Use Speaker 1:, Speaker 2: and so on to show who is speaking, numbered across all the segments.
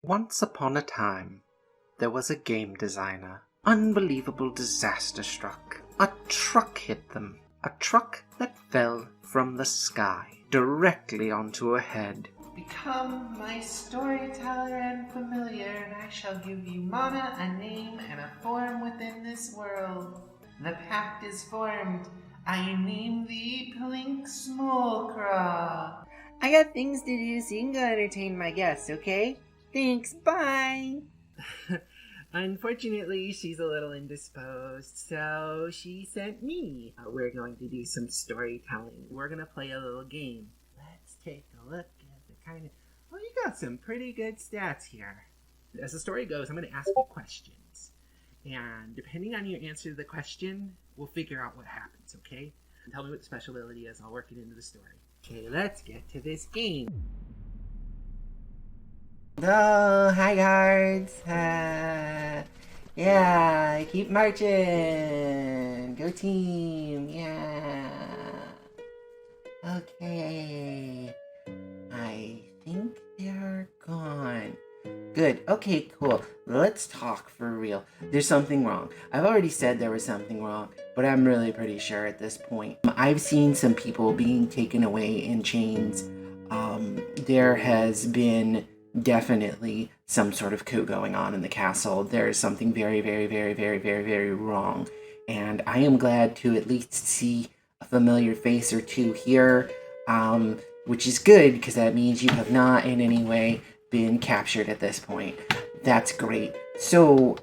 Speaker 1: Once upon a time, there was a game designer. Unbelievable disaster struck. A truck hit them. A truck that fell from the sky, directly onto her head.
Speaker 2: Become my storyteller and familiar, and I shall give you mana, a name, and a form within this world. The pact is formed. I name thee Plink Smolcraw.
Speaker 3: I got things to do, so you can go entertain my guests, okay? Thanks, bye!
Speaker 2: Unfortunately, she's a little indisposed, so she sent me. We're going to do some storytelling. We're going to play a little game. Let's take a look at the kind of... Oh, you got some pretty good stats here. As the story goes, I'm going to ask you questions. And depending on your answer to the question, we'll figure out what happens, okay? And tell me what the special ability is. I'll work it into the story. Okay, let's get to this game.
Speaker 3: Oh, hi guards! Yeah, keep marching! Go team! Yeah! Okay, I think they're gone. Good, okay, cool. Let's talk for real. There's something wrong. I've already said there was something wrong, but I'm really pretty sure at this point. I've seen some people being taken away in chains. There has been definitely some sort of coup going on in the castle. There is something very, very, very, very, very, very wrong. And I am glad to at least see a familiar face or two here, which is good because that means you have not in any way been captured at this point. That's great. So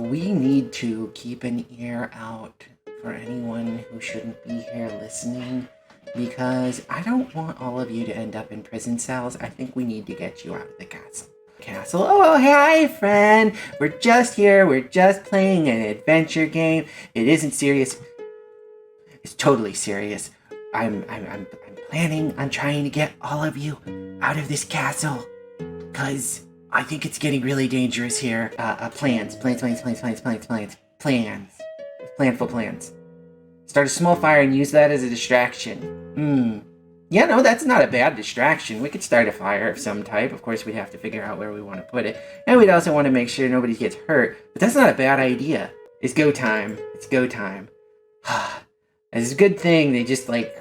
Speaker 3: we need to keep an ear out for anyone who shouldn't be here listening, because I don't want all of you to end up in prison cells. I think we need to get you out of the castle. Oh, hi, friend. We're just here. We're just playing an adventure game. It isn't serious. It's totally serious. I'm planning on trying to get all of you out of this castle, because I think it's getting really dangerous here. Plans. Planful plans. Start a small fire and use that as a distraction. Yeah, no, that's not a bad distraction. We could start a fire of some type. Of course, we'd have to figure out where we want to put it. And we'd also want to make sure nobody gets hurt. But that's not a bad idea. It's go time. It's go time. It's a good thing they just, like...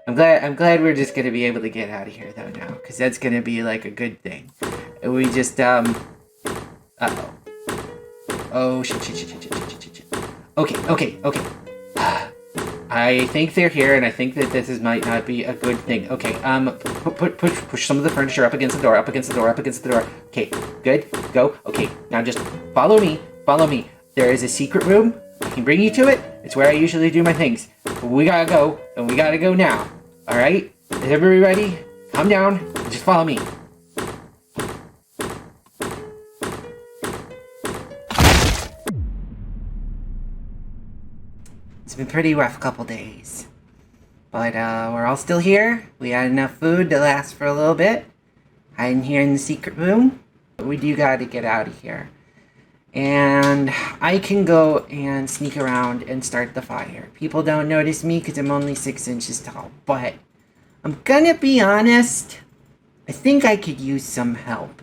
Speaker 3: I'm glad we're just going to be able to get out of here, though, now. Because that's going to be, like, a good thing. We just, Uh-oh. Oh, shit. Okay. I think they're here, and I think that might not be a good thing. Okay, push some of the furniture up against the door. Okay, good, go. Okay, now just follow me. There is a secret room. I can bring you to it. It's where I usually do my things. But we gotta go, and we gotta go now. Alright? Is everybody ready? Calm down. Just follow me. It's been a pretty rough couple days. But we're all still here. We had enough food to last for a little bit. Hiding here in the secret room. But we do gotta get out of here. And I can go and sneak around and start the fire. People don't notice me because I'm only 6 inches tall. But I'm gonna be honest. I think I could use some help.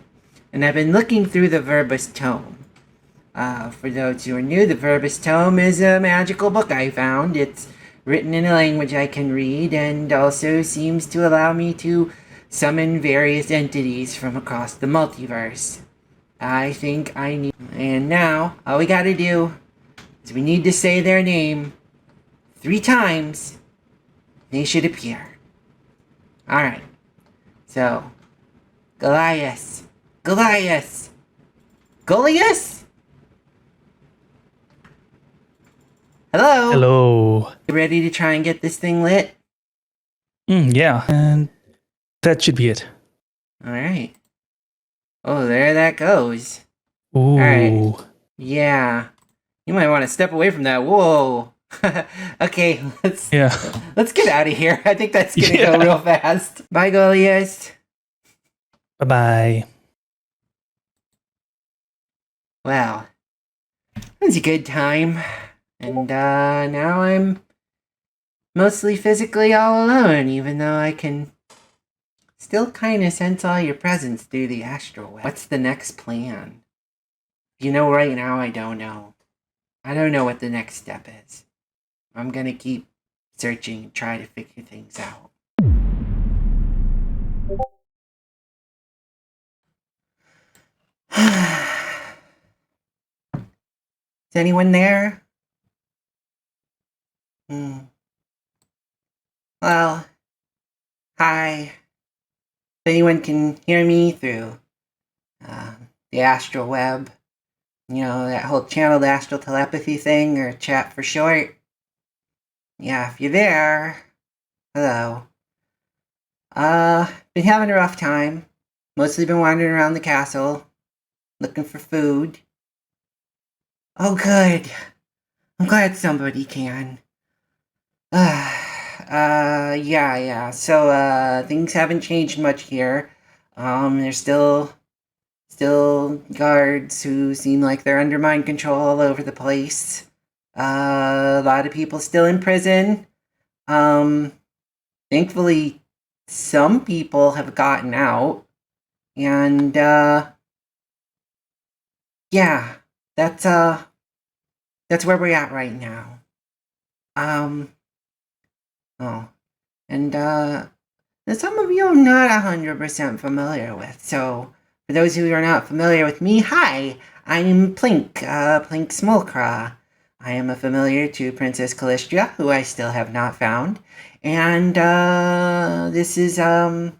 Speaker 3: And I've been looking through the Verbus Tome. For those who are new, the Verbus Tome is a magical book I found. It's written in a language I can read, and also seems to allow me to summon various entities from across the multiverse. I think I need... And now, all we gotta do is we need to say their name 3 times. They should appear. Alright. So, Goliath. Goliath! Hello?
Speaker 4: Hello.
Speaker 3: You ready to try and get this thing lit?
Speaker 4: Yeah, and that should be it.
Speaker 3: Alright. Oh, there that goes.
Speaker 4: Ooh.
Speaker 3: Alright. Yeah. You might want to step away from that. Whoa. Okay, let's get out of here. I think that's gonna go real fast. Bye, Goliath.
Speaker 4: Bye-bye.
Speaker 3: Well, that was a good time. And now I'm mostly physically all alone, even though I can still kind of sense all your presence through the astral web. What's the next plan? You know, right now I don't know. I don't know what the next step is. I'm gonna keep searching and try to figure things out. Is anyone there? Well, hi. If anyone can hear me through the astral web, you know, that whole channeled astral telepathy thing, or chat for short. Yeah, if you're there, hello. Been having a rough time. Mostly been wandering around the castle, looking for food. Oh, good. I'm glad somebody can. Yeah. So, things haven't changed much here. There's still guards who seem like they're under mind control all over the place. A lot of people still in prison. Thankfully, some people have gotten out. And, yeah, that's where we're at right now. And some of you I'm not 100% familiar with, so for those who are not familiar with me, hi, I'm Plink, Plink Smolcraw. I am a familiar to Princess Calistria, who I still have not found, and this is the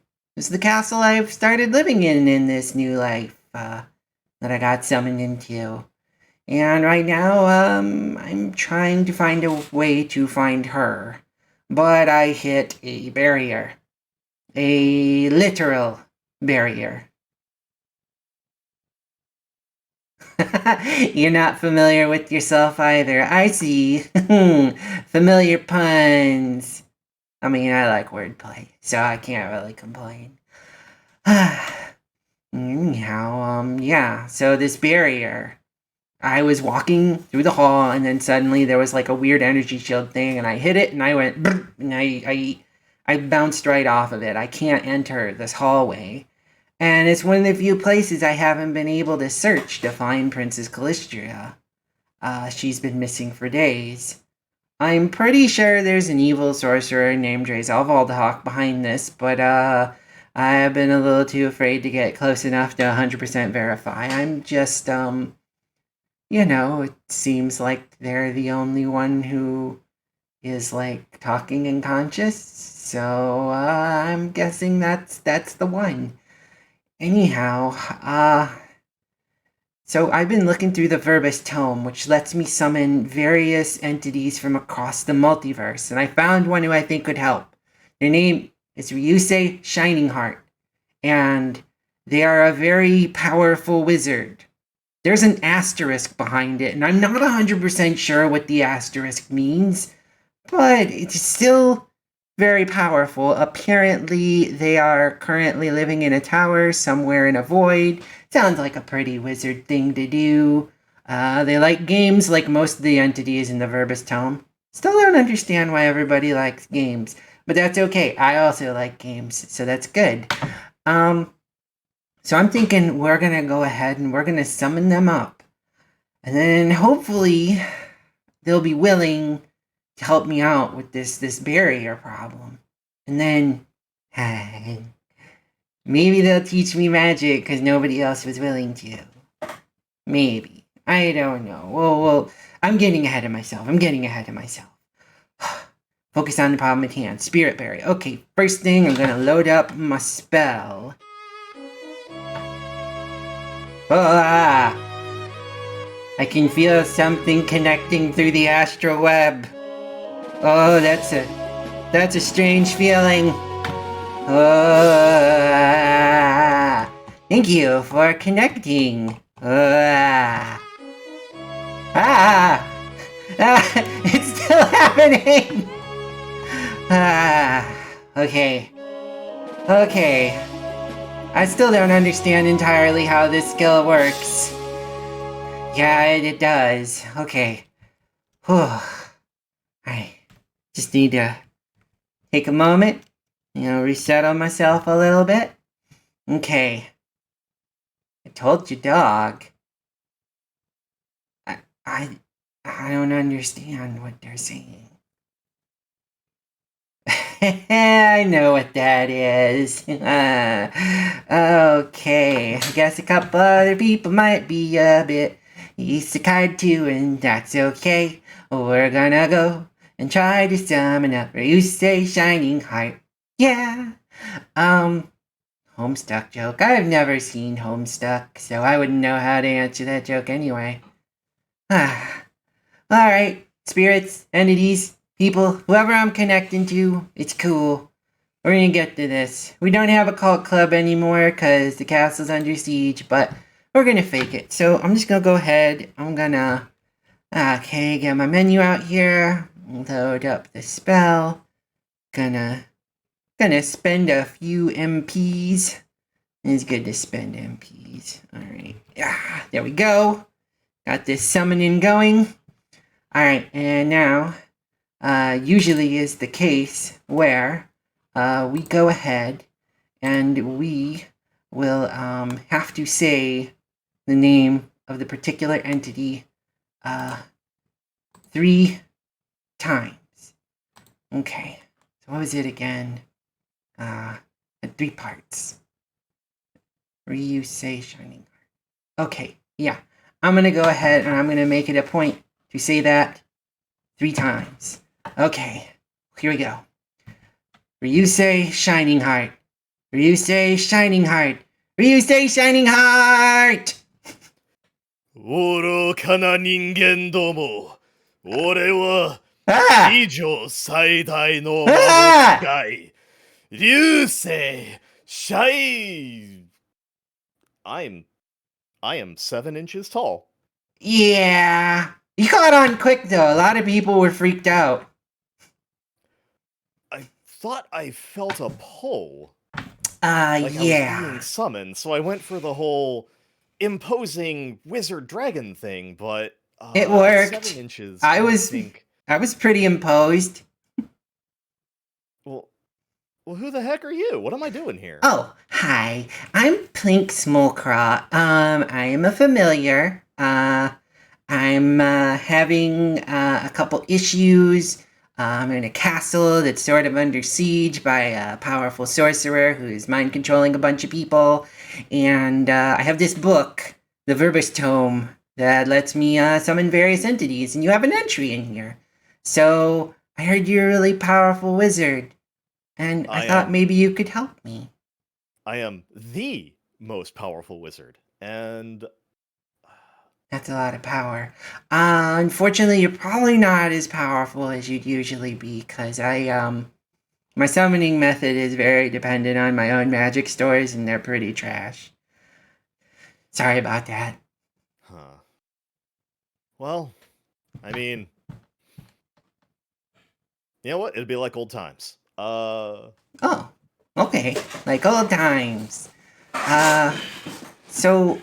Speaker 3: castle I've started living in this new life that I got summoned into. And right now, I'm trying to find a way to find her. But I hit a barrier. A literal barrier. You're not familiar with yourself either. I see. Familiar puns. I mean, I like wordplay, so I can't really complain. Anyhow, yeah, so this barrier. I was walking through the hall, and then suddenly there was like a weird energy shield thing, and I hit it, and I went, and I bounced right off of it. I can't enter this hallway. And it's one of the few places I haven't been able to search to find Princess Calistria. She's been missing for days. I'm pretty sure there's an evil sorcerer named Ryusei Voldhawk behind this, but I've been a little too afraid to get close enough to 100% verify. I'm just, you know, it seems like they're the only one who is, like, talking and conscious, so, I'm guessing that's the one. Anyhow, so I've been looking through the Verbus Tome, which lets me summon various entities from across the multiverse, and I found one who I think could help. Their name is Ryusei ShiningHeart, and they are a very powerful wizard. There's an asterisk behind it, and I'm not 100% sure what the asterisk means, but it's still very powerful. Apparently, they are currently living in a tower somewhere in a void. Sounds like a pretty wizard thing to do. They like games like most of the entities in the Verbus Tome. Still don't understand why everybody likes games, but that's okay. I also like games, so that's good. So I'm thinking we're going to go ahead and we're going to summon them up. And then hopefully they'll be willing to help me out with this barrier problem. And then maybe they'll teach me magic because nobody else was willing to. Maybe. I don't know. Well, I'm getting ahead of myself. Focus on the problem at hand. Spirit berry. Okay, first thing, I'm going to load up my spell. I can feel something connecting through the astral web. Oh, that's a strange feeling. Thank you for connecting. It's still happening. Okay. I still don't understand entirely how this skill works. Yeah, it does. Okay. Whew. I just need to take a moment, resettle myself a little bit. Okay. I told you, dog. I, I, I don't understand what they're saying. I know what that is. Okay, I guess a couple other people might be a bit isekai too, and that's okay. We're gonna go and try to summon up Ryusei Shining Heart. Yeah. Homestuck joke. I've never seen Homestuck, so I wouldn't know how to answer that joke anyway. Alright, spirits, entities, people, whoever I'm connecting to, it's cool. We're gonna get to this. We don't have a cult club anymore because the castle's under siege, but we're gonna fake it. So I'm just gonna go ahead. I'm gonna, get my menu out here, load up the spell. Gonna spend a few MPs. It's good to spend MPs. Alright, there we go. Got this summoning going. Alright, and now, usually is the case where we go ahead and we will have to say the name of the particular entity 3 times. Okay, so what was it again? 3 parts. Ryusei Shining Heart. Okay, yeah. I'm gonna go ahead and I'm gonna make it a point to say that 3 times. Okay, here we go. Ryusei Shining Heart. Ryusei Shining Heart. Ryusei Shining Heart!
Speaker 5: 愚かな人間ども。俺は
Speaker 3: Ah!
Speaker 5: 史上最大の魔
Speaker 3: あ
Speaker 5: 使い、流星シャイ。I am 7 inches tall.
Speaker 3: Yeah. You caught on quick though. A lot of people were freaked out.
Speaker 5: I thought I felt a pull. I was
Speaker 3: Yeah.
Speaker 5: being summoned, so I went for the whole imposing wizard dragon thing, but
Speaker 3: It worked.
Speaker 5: 7 inches.
Speaker 3: I
Speaker 5: think.
Speaker 3: was pretty imposed.
Speaker 5: Well, who the heck are you? What am I doing here?
Speaker 3: Oh, hi. I'm Plink Smolcraw. I am a familiar. I'm having a couple issues. I'm in a castle that's sort of under siege by a powerful sorcerer who's mind controlling a bunch of people. And I have this book, the Verbus Tome, that lets me summon various entities, and you have an entry in here. So I heard you're a really powerful wizard, and I thought maybe you could help me.
Speaker 5: I am the most powerful wizard, and
Speaker 3: That's a lot of power. Unfortunately, you're probably not as powerful as you'd usually be, because my summoning method is very dependent on my own magic stores, and they're pretty trash. Sorry about that.
Speaker 5: huh. Well, I mean, you know what? It'd be like old times.
Speaker 3: Oh, okay. Like old times. So,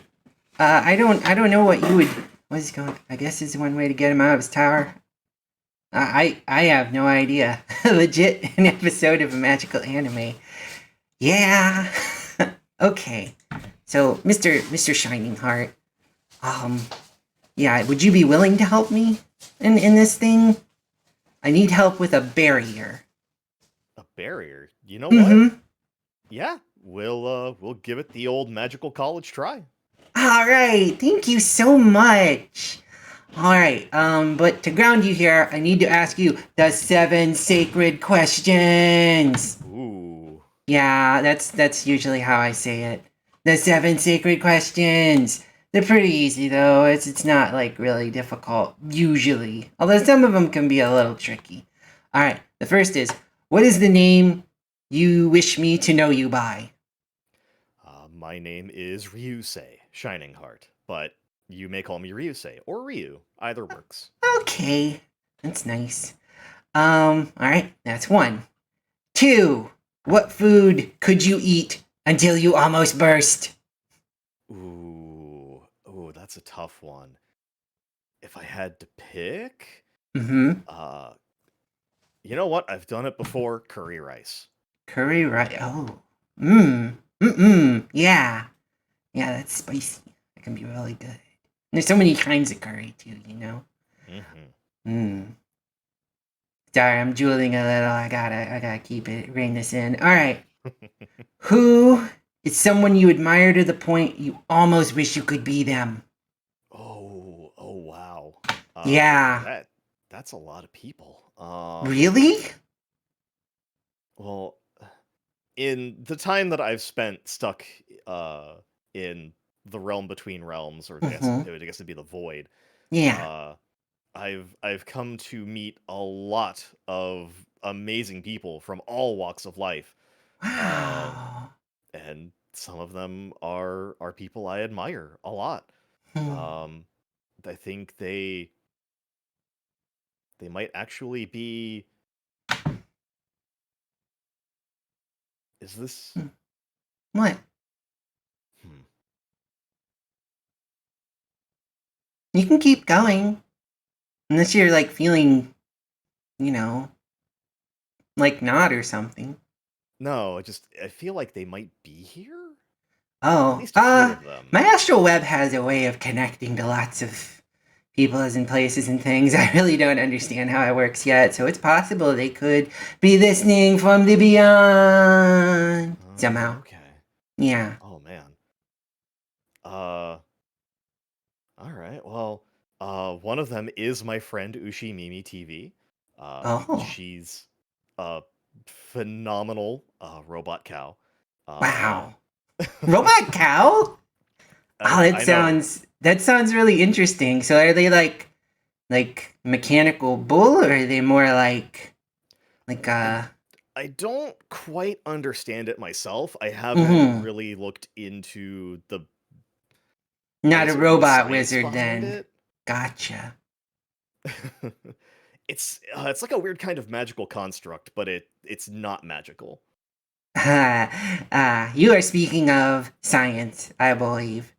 Speaker 3: I don't know what you would. What's going? I guess is one way to get him out of his tower. I have no idea. Legit, an episode of a magical anime. Yeah. Okay. So, Mr. Shining Heart. Yeah. Would you be willing to help me in this thing? I need help with a barrier.
Speaker 5: A barrier? You know
Speaker 3: Mm-hmm.
Speaker 5: what? Yeah, we'll give it the old magical college try.
Speaker 3: All right, thank you so much. All right, but to ground you here, I need to ask you the 7 sacred questions.
Speaker 5: Ooh.
Speaker 3: Yeah, that's usually how I say it. The 7 sacred questions. They're pretty easy though. It's not like really difficult usually, although some of them can be a little tricky. All right, the first is, what is the name you wish me to know you by?
Speaker 5: My name is Ryusei, Shining Heart, but you may call me Ryusei or Ryu. Either works.
Speaker 3: Okay, that's nice. All right, that's 1. 2, what food could you eat until you almost burst?
Speaker 5: Ooh, that's a tough one. If I had to pick,
Speaker 3: Mm-hmm.
Speaker 5: you know what? I've done it before. Curry rice.
Speaker 3: Curry rice. Oh. Mm-mm. Yeah. Yeah, that's spicy. That can be really good. And there's so many kinds of curry, too, you know? Sorry, I'm drooling a little. I gotta rein this in. Alright. Who is someone you admire to the point you almost wish you could be them?
Speaker 5: Oh, wow.
Speaker 3: Yeah.
Speaker 5: That's a lot of people.
Speaker 3: Really?
Speaker 5: Well, in the time that I've spent stuck in the realm between realms, or
Speaker 3: Mhm.
Speaker 5: I guess it'd be the void,
Speaker 3: Yeah.
Speaker 5: I've come to meet a lot of amazing people from all walks of life.
Speaker 3: Wow.
Speaker 5: And some of them are people I admire a lot.
Speaker 3: Hmm.
Speaker 5: I think they might actually be. Is this?
Speaker 3: What?
Speaker 5: Hmm.
Speaker 3: You can keep going. Unless you're like feeling, you know, like not or something.
Speaker 5: No, I feel like they might be here. At
Speaker 3: Oh,
Speaker 5: least a few of them.
Speaker 3: my astral web has a way of connecting to lots of people and places and things. I really don't understand how it works yet, so it's possible they could be listening from the beyond somehow.
Speaker 5: Okay.
Speaker 3: Yeah.
Speaker 5: Oh man. All right. Well, one of them is my friend Ushi Mimi TV.
Speaker 3: Oh,
Speaker 5: She's a phenomenal robot cow. Uh,
Speaker 3: wow. Robot cow? Oh,
Speaker 5: I know.
Speaker 3: that sounds really interesting. So are they like mechanical bull, or are they more like
Speaker 5: I don't quite understand it myself. I haven't
Speaker 3: mm-hmm.
Speaker 5: really looked into I
Speaker 3: Not a
Speaker 5: guess it would be the
Speaker 3: robot
Speaker 5: science
Speaker 3: wizard
Speaker 5: behind
Speaker 3: then.
Speaker 5: it.
Speaker 3: Gotcha.
Speaker 5: It's like a weird kind of magical construct, but it's not magical.
Speaker 3: You are speaking of science, I believe.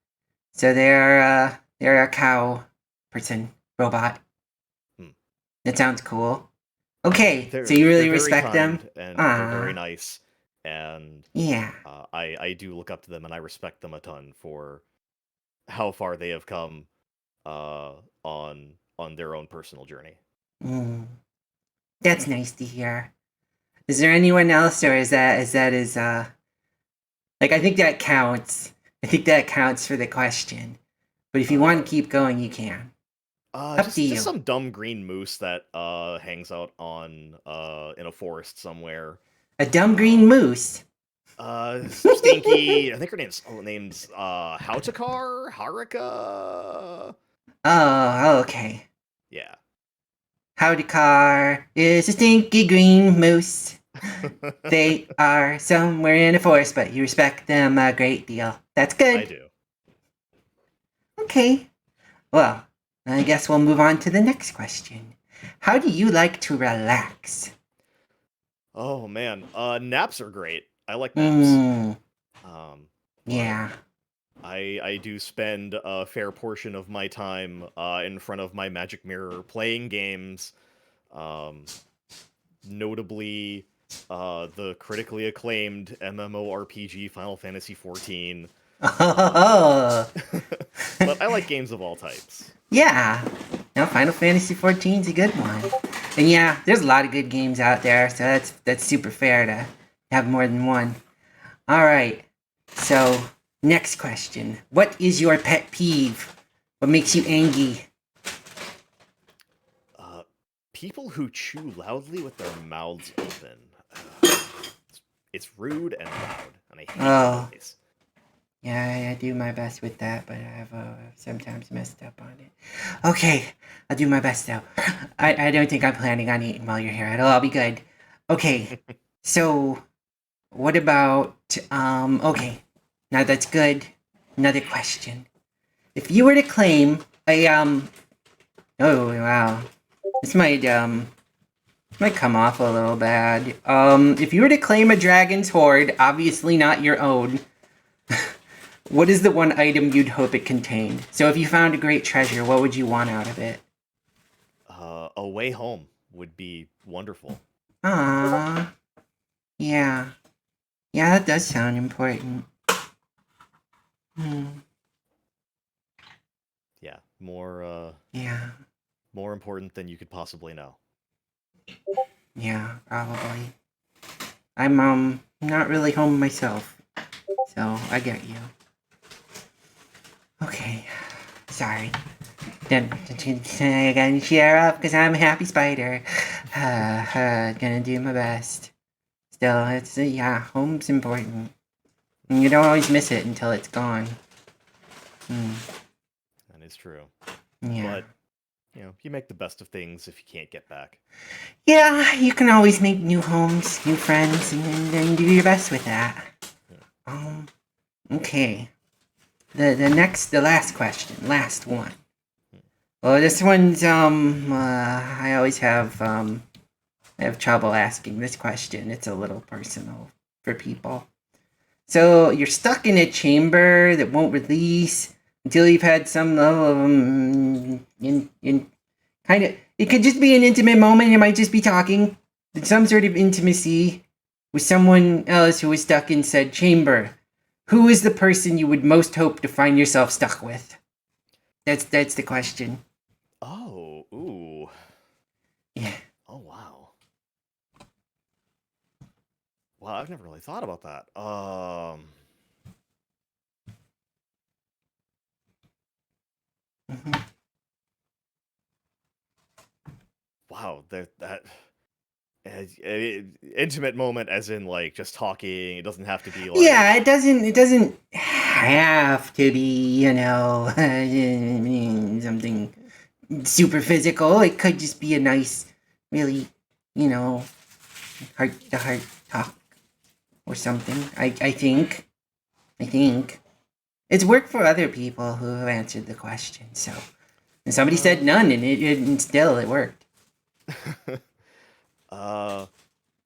Speaker 3: So they're a cow person, robot.
Speaker 5: Hmm.
Speaker 3: That sounds cool. Okay, so
Speaker 5: They're
Speaker 3: you
Speaker 5: they're
Speaker 3: really
Speaker 5: very
Speaker 3: respect them?
Speaker 5: kind and they're very
Speaker 3: Ah,
Speaker 5: nice, and
Speaker 3: yeah.
Speaker 5: I do look up to them and I respect them a ton for how far they have come uh, on their own personal journey.
Speaker 3: Mm, that's nice to hear. Is there anyone else, or is like I think that counts. I think that counts for the question. But if you want to
Speaker 5: Uh,
Speaker 3: keep going, you can. Up to
Speaker 5: just
Speaker 3: you.
Speaker 5: some dumb green moose that hangs out on in a forest somewhere.
Speaker 3: A dumb green
Speaker 5: Um,
Speaker 3: moose.
Speaker 5: Stinky. I think her name's Hautakar Haruka.
Speaker 3: Oh, okay.
Speaker 5: Yeah.
Speaker 3: Howdy car is a stinky green moose. They are somewhere in the forest, but you respect them a great deal. That's
Speaker 5: I
Speaker 3: good.
Speaker 5: do.
Speaker 3: Okay. Well, I guess we'll move on to the next question. How do you like to relax?
Speaker 5: Oh man, naps are great. I like naps.
Speaker 3: Hmm.
Speaker 5: But
Speaker 3: Yeah.
Speaker 5: I do spend a fair portion of my time in front of my magic mirror playing games. Um, Notably, the critically acclaimed MMORPG Final Fantasy XIV.
Speaker 3: Oh.
Speaker 5: But I like games of all types.
Speaker 3: Yeah. No, Final Fantasy 14 is a good one. And yeah, there's a lot of good games out there, so that's super fair to have more than one. All right. So, next question. What is your pet peeve? What makes you angry?
Speaker 5: People who chew loudly with their mouths open. It's rude and loud, and I hate
Speaker 3: Oh,
Speaker 5: the noise.
Speaker 3: yeah, I do my best with that, but I've sometimes messed up on it. Okay, I'll do my best though. I don't think I'm planning on eating while you're here. It'll all be good. Okay, so what about okay, now that's good. Another question. If you were to claim a oh wow, this might come off a little bad. If you were to claim a dragon's hoard, obviously not your own, what is the one item you'd hope it contained? So if you found a great treasure, what would you want out of it?
Speaker 5: A way home would be wonderful.
Speaker 3: Ah, yeah. Yeah, that does sound important.
Speaker 5: Yeah, more
Speaker 3: Yeah,
Speaker 5: more important than you could possibly know.
Speaker 3: yeah, probably. I'm not really home myself, so I get you. Okay, sorry. Then I gotta cheer up because I'm a happy spider. Gonna do my best. Still, it's yeah, home's important. And you don't always miss it until it's gone.
Speaker 5: That is true.
Speaker 3: Yeah.
Speaker 5: But you make the best of things if you can't get back.
Speaker 3: Yeah, you can always make new homes, new friends, and do your best with that. Okay. The last question, last one. Well, this one's I always have I have trouble asking this question. It's a little personal for people. So you're stuck in a chamber that won't release until you've had some level of in kind of. It could just be an intimate moment. It might just be talking, some sort of intimacy with someone else who is stuck in said chamber. Who is the person you would most hope to find yourself stuck with? That's the question.
Speaker 5: Oh, ooh.
Speaker 3: Yeah.
Speaker 5: Oh, wow. Wow, I've never really thought about that.
Speaker 3: Mhm.
Speaker 5: Wow, that intimate moment, as in like just talking. It doesn't have to be like.
Speaker 3: Yeah, it doesn't have to be, something super physical. It could just be a nice, really, heart to heart talk or something. I think it's worked for other people who have answered the question. So, and somebody said none, and still it worked.
Speaker 5: Well,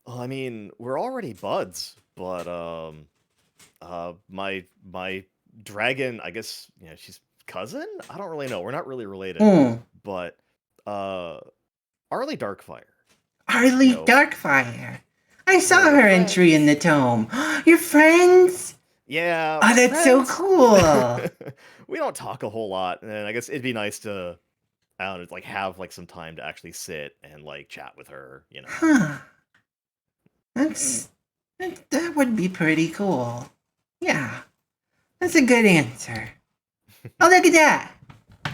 Speaker 5: I mean, we're already buds, but my dragon, I guess, she's cousin. I don't really know. We're not really related, but Arlie Darkfire.
Speaker 3: Arlie Darkfire. I saw
Speaker 5: we're
Speaker 3: her entry in the tome. You're friends?
Speaker 5: Yeah.
Speaker 3: Oh, that's so cool.
Speaker 5: We don't talk a whole lot, and I guess it'd be nice to, I don't know, like have like some time to actually sit and like chat with her.
Speaker 3: Huh. That would be pretty cool. Yeah. That's a good answer. Oh, look at that.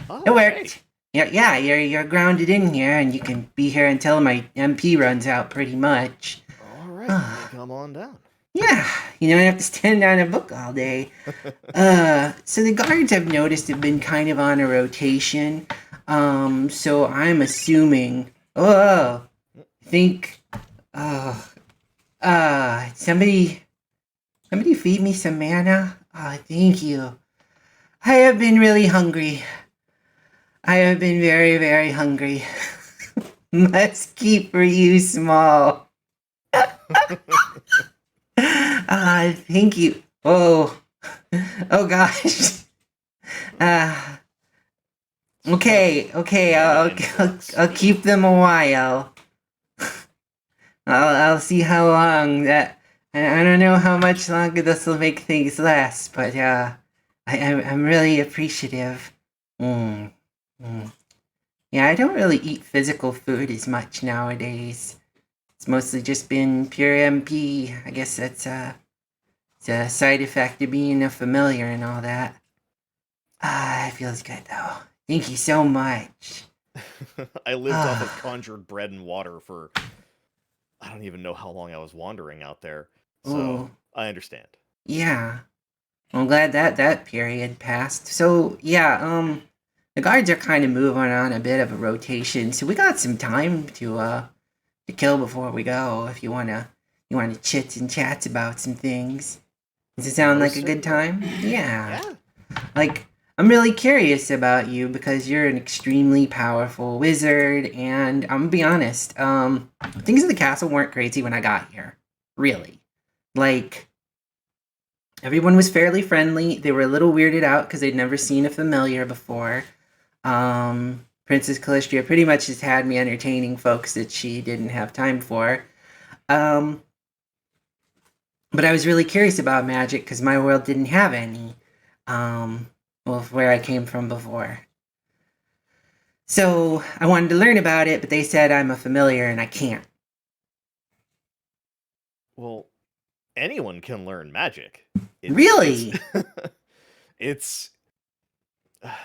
Speaker 5: Oh,
Speaker 3: It worked.
Speaker 5: hey.
Speaker 3: Yeah, you're grounded in here, and you can be here until my MP runs out, pretty much.
Speaker 5: All right, come on down.
Speaker 3: Yeah, you don't have to stand on a book all day. So the guards I've noticed have been kind of on a rotation. So I'm assuming. I think. Somebody feed me some mana. Oh, thank you. I have been really hungry. I have been very, very hungry. Must keep you small. Thank you. Oh gosh. Okay. I'll keep them a while. I'll see how long that. I don't know how much longer this will make things last, but I'm really appreciative. Yeah, I don't really eat physical food as much nowadays. It's mostly just been pure MP. I guess that's it's a side effect of being a familiar and all that. It feels good though. Thank you so much.
Speaker 5: I lived off of conjured bread and water for, I don't even know how long I was wandering out there. So I understand.
Speaker 3: Yeah. I'm glad that period passed. So yeah, the guards are kind of moving on a bit of a rotation, so we got some time to kill before we go. If you wanna chit and chat about some things. Does it sound like a good time? Yeah. Like, I'm really curious about you because you're an extremely powerful wizard, and I'm gonna be honest, things in the castle weren't crazy when I got here. Really. Like, everyone was fairly friendly. They were a little weirded out because they'd never seen a familiar before. Princess Calistria pretty much just had me entertaining folks that she didn't have time for. But But I was really curious about magic because my world didn't have any. Well, where I came from before. So I wanted to learn about it, but they said I'm a familiar and I can't.
Speaker 5: Well, anyone can learn magic.
Speaker 3: Really?
Speaker 5: It's I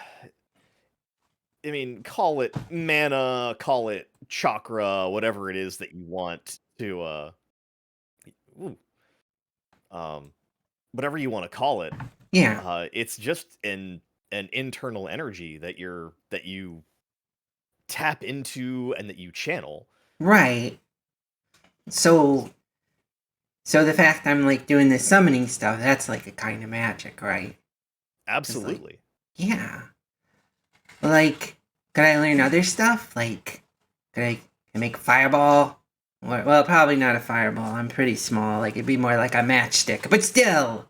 Speaker 5: mean, call it mana, call it chakra, whatever it is that you want to ooh, um whatever you want to call it.
Speaker 3: Yeah.
Speaker 5: It's just an internal energy that you tap into and that you channel.
Speaker 3: Right. So the fact I'm like doing this summoning stuff, that's like a kind of magic, right?
Speaker 5: Absolutely.
Speaker 3: Yeah. Like, could I learn other stuff? Like, could I make a fireball? Or, well, probably not a fireball. I'm pretty small. Like, it'd be more like a matchstick. But still!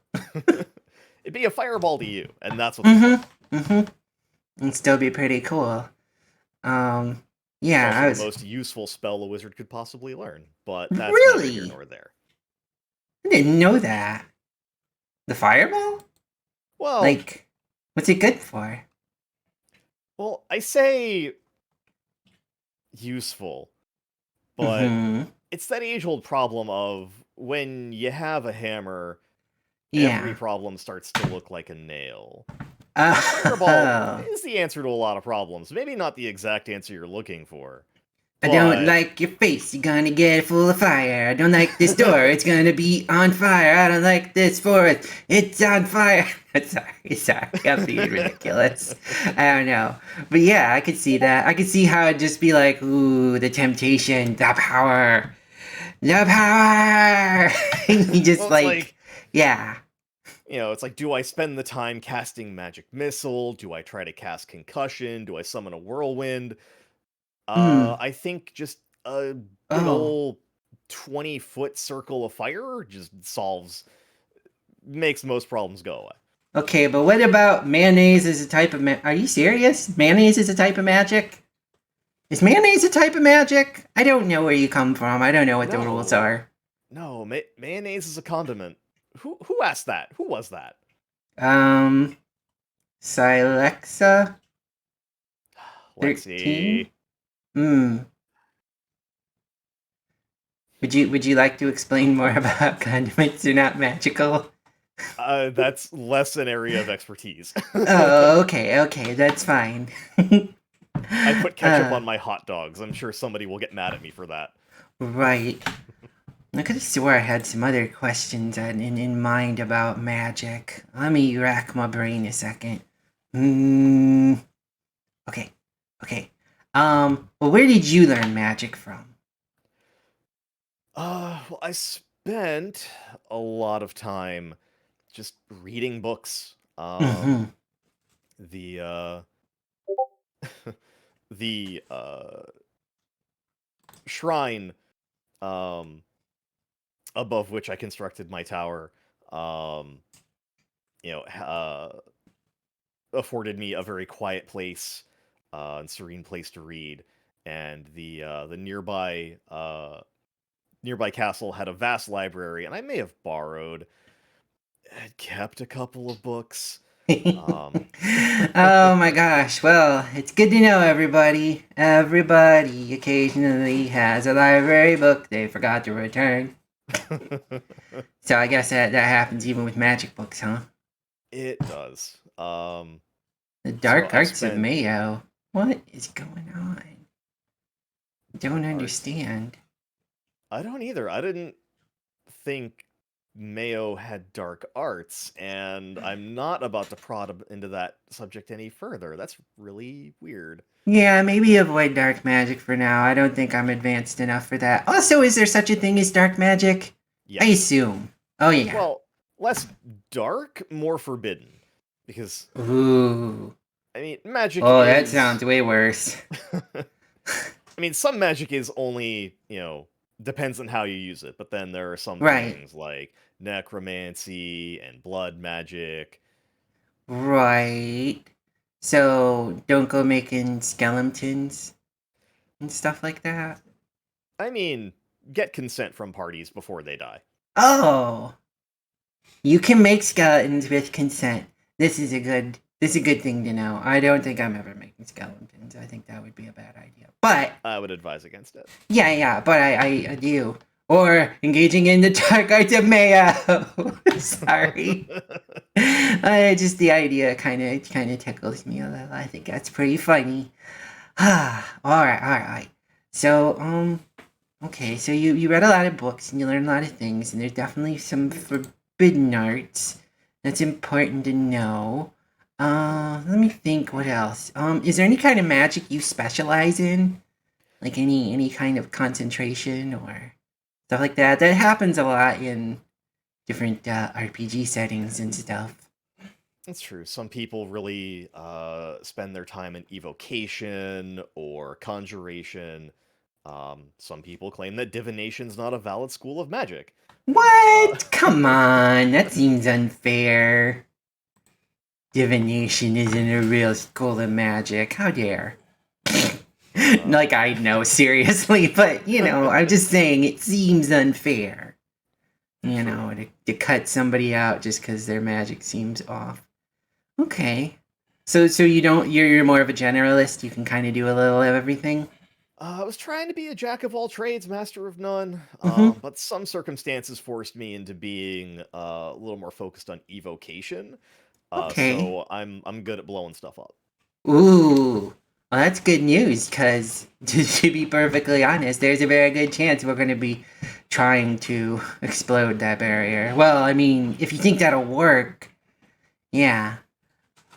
Speaker 5: It'd be a fireball to you, and that's what they call it.
Speaker 3: It'd still be pretty cool. Yeah,
Speaker 5: It's
Speaker 3: I
Speaker 5: also
Speaker 3: was...
Speaker 5: the most useful spell a wizard could possibly learn, but that's
Speaker 3: Really?
Speaker 5: neither here nor there.
Speaker 3: I didn't know that. The fireball?
Speaker 5: Well,
Speaker 3: Like, what's it good for?
Speaker 5: well, I say useful, but
Speaker 3: Mhm.
Speaker 5: it's that age-old problem of when you have a hammer, every
Speaker 3: Yeah.
Speaker 5: problem starts to look like a nail. Fireball
Speaker 3: Oh.
Speaker 5: is the answer to a lot of problems. Maybe not the exact answer you're looking for.
Speaker 3: I don't
Speaker 5: but-
Speaker 3: like your face, you're gonna get full of fire. I don't like this door, it's gonna be on fire. I don't like this forest, it's on fire. Sorry, I'm being ridiculous. I don't know. But yeah, I could see that. I could see how it'd just be like, ooh, the temptation, the power. The power! You just
Speaker 5: Well, it's like,
Speaker 3: yeah.
Speaker 5: you know, it's like, do I spend the time casting Magic Missile? Do I try to cast Concussion? Do I summon a Whirlwind? I think just a big ol' 20-foot circle of fire just makes most problems go away.
Speaker 3: Okay, but what about mayonnaise as a type of Are you serious? Mayonnaise is a type of magic? Is mayonnaise a type of magic? I don't know where you come from. I don't know what the rules
Speaker 5: No.
Speaker 3: are.
Speaker 5: No, mayonnaise is a condiment. Who asked that? Who was that?
Speaker 3: Silexa?
Speaker 5: Let's
Speaker 3: 13?
Speaker 5: see.
Speaker 3: Would you like to explain more about condiments are not magical?
Speaker 5: That's less an area of expertise.
Speaker 3: Oh, okay, that's fine.
Speaker 5: I put ketchup on my hot dogs. I'm sure somebody will get mad at me for that.
Speaker 3: Right. I could have swore I had some other questions in mind about magic. Let me rack my brain a second. Okay. Well, where did you learn magic from?
Speaker 5: Well, I spent a lot of time just reading books. The the shrine above which I constructed my tower, afforded me a very quiet place and serene place to read, and the nearby castle had a vast library, and I may have borrowed and kept a couple of books.
Speaker 3: Oh my gosh, well, it's good to know everybody. Everybody occasionally has a library book they forgot to return. So I guess that happens even with magic books, huh?
Speaker 5: It does.
Speaker 3: The Dark
Speaker 5: So I
Speaker 3: Arts of
Speaker 5: spent-
Speaker 3: Mayo. What is going on? Don't
Speaker 5: Arts.
Speaker 3: understand.
Speaker 5: I don't either. I didn't think Mayo had dark arts, and I'm not about to prod into that subject any further. That's really weird.
Speaker 3: Yeah, maybe avoid dark magic for now. I don't think I'm advanced enough for that. Also, is there such a thing as dark magic?
Speaker 5: Yeah.
Speaker 3: I assume. Oh, yeah.
Speaker 5: Well, less dark, more forbidden. Because,
Speaker 3: Ooh.
Speaker 5: I mean, magic
Speaker 3: Oh,
Speaker 5: is...
Speaker 3: that sounds way worse.
Speaker 5: I mean, some magic is only, depends on how you use it. But then there are some
Speaker 3: Right.
Speaker 5: things like necromancy and blood magic.
Speaker 3: Right. So, don't go making skeletons and stuff like that?
Speaker 5: I mean, get consent from parties before they die.
Speaker 3: Oh! You can make skeletons with consent. This is a good thing to know. I don't think I'm ever making skeletons. I think that would be a bad idea. But
Speaker 5: I would advise against it.
Speaker 3: yeah, but I do. Or engaging in the dark arts of mayo. Sorry. Just the idea kind of tickles me a little. I think that's pretty funny. all right. So okay. So you read a lot of books and you learned a lot of things, and there's definitely some forbidden arts that's important to know. Let me think. What else? Is there any kind of magic you specialize in? Like any kind of concentration or stuff like that? That happens a lot in different RPG settings and stuff.
Speaker 5: That's true. Some people really spend their time in evocation or conjuration. Some people claim that divination's not a valid school of magic.
Speaker 3: What? Come on, that seems unfair. Divination isn't a real school of magic. How dare? Like I know, seriously, but I'm just saying it seems unfair. To cut somebody out just because their magic seems off. Okay. So you're more of a generalist, you can kind of do a little of everything?
Speaker 5: I was trying to be a jack of all trades, master of none, but some circumstances forced me into being a little more focused on evocation.
Speaker 3: Okay.
Speaker 5: So I'm good at blowing stuff up.
Speaker 3: Ooh. Well, that's good news, because to be perfectly honest, there's a very good chance we're going to be trying to explode that barrier. Well, I mean, if you think that'll work, yeah.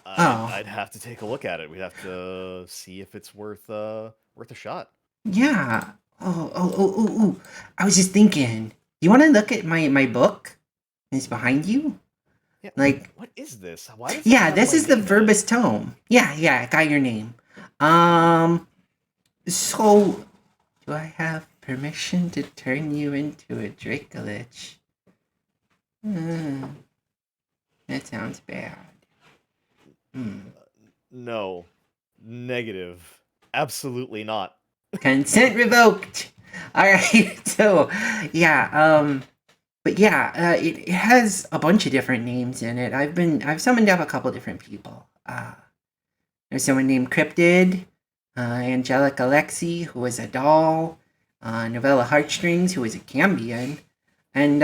Speaker 5: I'd have to take a look at it. We'd have to see if it's worth a shot.
Speaker 3: Yeah. Oh. I was just thinking, you want to look at my book? It's behind you?
Speaker 5: Yeah,
Speaker 3: Like,
Speaker 5: what is this? Why does
Speaker 3: yeah, this is the Verbus Tome. Yeah, I got your name. So, do I have permission to turn you into a Dracolich? That sounds bad.
Speaker 5: No. Negative. Absolutely not.
Speaker 3: Consent revoked! Alright, so, yeah, but yeah, it has a bunch of different names in it. I've summoned up a couple different people. There's someone named Cryptid, Angelic Alexi, who was a doll, Novella Heartstrings, who was a Cambion, and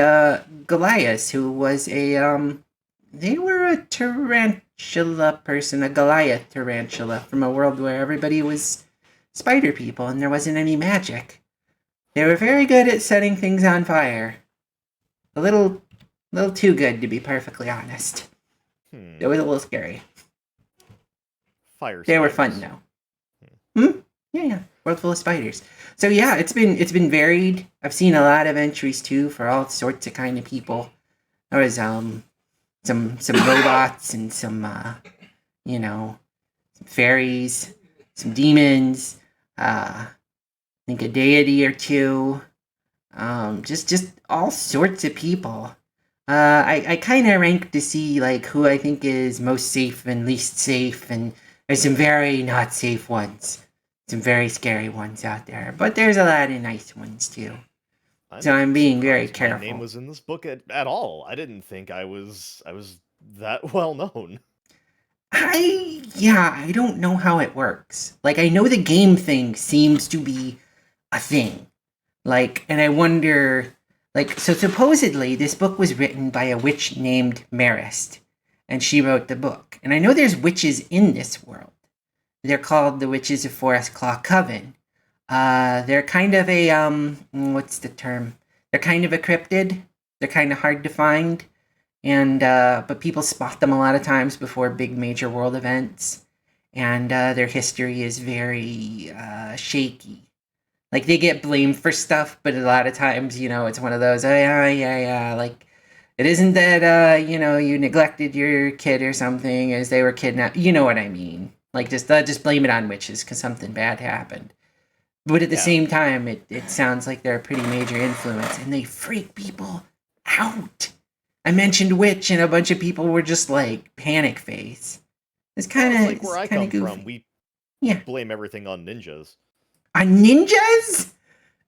Speaker 3: Goliath, who was they were a tarantula person, a Goliath tarantula, from a world where everybody was spider people and there wasn't any magic. They were very good at setting things on fire. A little too good, to be perfectly honest. It was a little scary.
Speaker 5: Fire.
Speaker 3: They were fun though. Yeah. World full of spiders. So yeah, it's been varied. I've seen a lot of entries too for all sorts of kind of people. There was some robots and some some fairies, some demons, I think a deity or two. Just all sorts of people. I kind of rank to see like who I think is most safe and least safe, and there's some very not safe ones, some very scary ones out there, but there's a lot of nice ones too. So I'm being very careful.
Speaker 5: My name was in this book at all. I didn't think I was that well known.
Speaker 3: I don't know how it works. Like, I know the game thing seems to be a thing. Like, and I wonder, like, so supposedly this book was written by a witch named Marist, and she wrote the book. And I know there's witches in this world. They're called the Witches of Forest Claw Coven. They're kind of a, what's the term? They're kind of a cryptid. They're kind of hard to find. And, but people spot them a lot of times before big major world events. And, their history is very, shaky. Like, they get blamed for stuff, but a lot of times, it's one of those, like, it isn't that, you neglected your kid or something as they were kidnapped. You know what I mean? Like, just blame it on witches because something bad happened. But at the same time, it sounds like they're a pretty major influence, and they freak people out. I mentioned witch, and a bunch of people were just like panic face. It's kind of
Speaker 5: like where I come from. We blame everything on ninjas.
Speaker 3: On ninjas?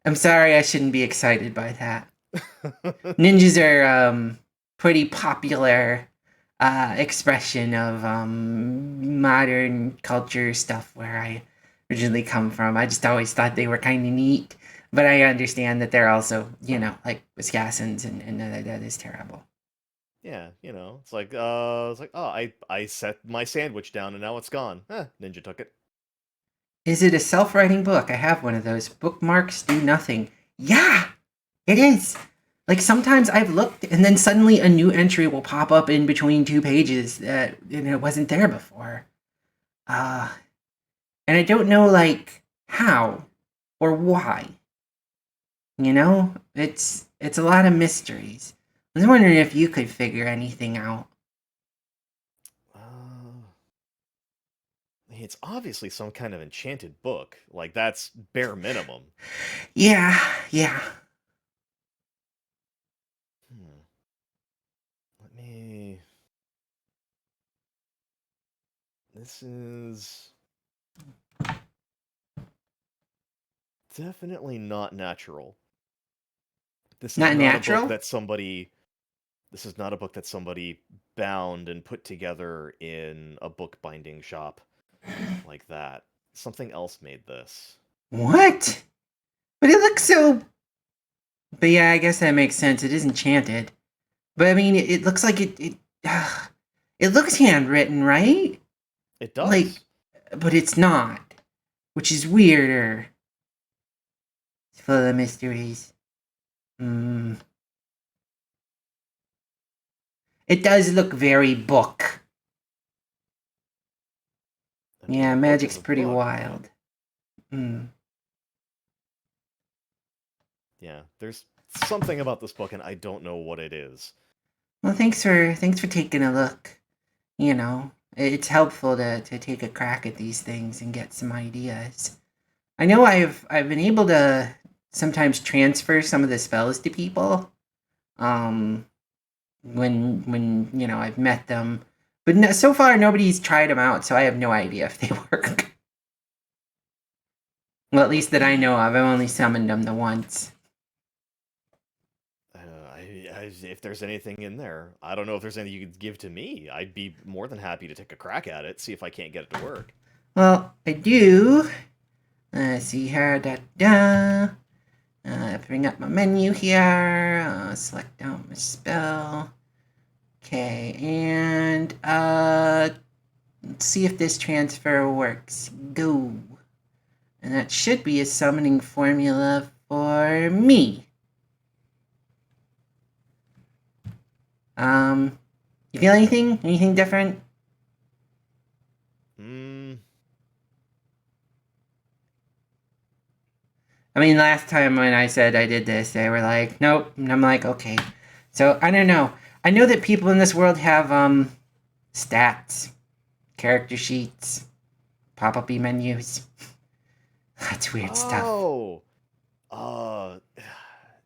Speaker 3: I'm sorry, I shouldn't be excited by that. Ninjas are pretty popular expression of modern culture stuff where I originally come from. I just always thought they were kind of neat, but I understand that they're also, like Wisconsins, and that is terrible.
Speaker 5: Yeah, it's like, oh, I set my sandwich down and now it's gone. Ninja took it.
Speaker 3: Is it a self-writing book? I have one of those. Bookmarks do nothing. Yeah, it is. Like sometimes I've looked and then suddenly a new entry will pop up in between two pages that it wasn't there before. And I don't know like how or why. It's a lot of mysteries. I was wondering if you could figure anything out.
Speaker 5: It's obviously some kind of enchanted book. Like, that's bare minimum.
Speaker 3: Yeah.
Speaker 5: Let me... This is... definitely not natural. This is
Speaker 3: Not
Speaker 5: not
Speaker 3: natural?
Speaker 5: a book that somebody... This is not a book that somebody bound and put together in a bookbinding shop like that. Something else made this.
Speaker 3: What? But it looks so... But yeah, I guess that makes sense. It is enchanted. But I mean, it looks like it looks handwritten, right?
Speaker 5: It does.
Speaker 3: Like, but it's not, which is weirder. It's full of mysteries. It does look very book.
Speaker 5: I mean,
Speaker 3: Yeah,
Speaker 5: a book
Speaker 3: magic's
Speaker 5: is a
Speaker 3: pretty
Speaker 5: book.
Speaker 3: wild.
Speaker 5: Yeah, there's something about this book, and I don't know what it is.
Speaker 3: Well, thanks for taking a look. It's helpful to take a crack at these things and get some ideas. I know I've been able to sometimes transfer some of the spells to people. When I've met them, but no, so far nobody's tried them out, so I have no idea if they work. Well, at least that I know of. I've only summoned them the once.
Speaker 5: If there's anything in there, I don't know if there's anything you could give to me. I'd be more than happy to take a crack at it, see if I can't get it to work.
Speaker 3: Well, I do. Let's see here. Bring up my menu here. Select out my spell. Okay, and let's see if this transfer works. Go. And that should be a summoning formula for me. You feel anything? Anything different? I mean, last time when I said I did this, they were like, nope. And I'm like, okay. So, I don't know. I know that people in this world have, stats, character sheets, pop-up menus. That's weird stuff.
Speaker 5: Oh!